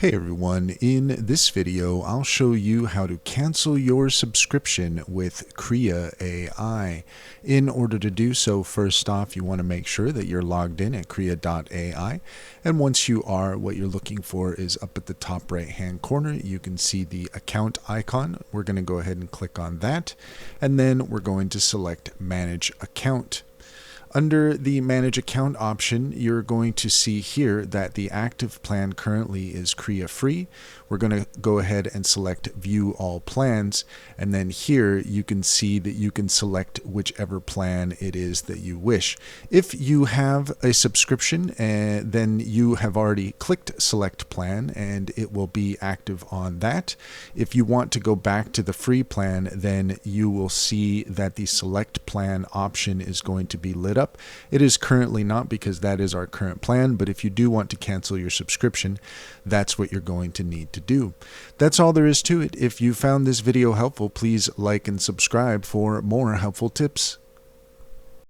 Hey everyone, in this video I'll show you how to cancel your subscription with Krea AI. In order to do so, first off you want to make sure that you're logged in at Krea.ai, and once you are, what you're looking for is up at the top right hand corner. You can see the account icon. We're going to go ahead and click on that, and then we're going to select Manage Account. Under the Manage Account option, you're going to see here that the active plan currently is Krea Free. We're going to go ahead and select View All Plans, and then here you can see that you can select whichever plan it is that you wish. If you have a subscription, then you have already clicked Select Plan, and it will be active on that. If you want to go back to the free plan, then you will see that the Select Plan option is going to be lit up. It is currently not, because that is our current plan, but if you do want to cancel your subscription, that's what you're going to need to do. That's all there is to it. If you found this video helpful, please like and subscribe for more helpful tips.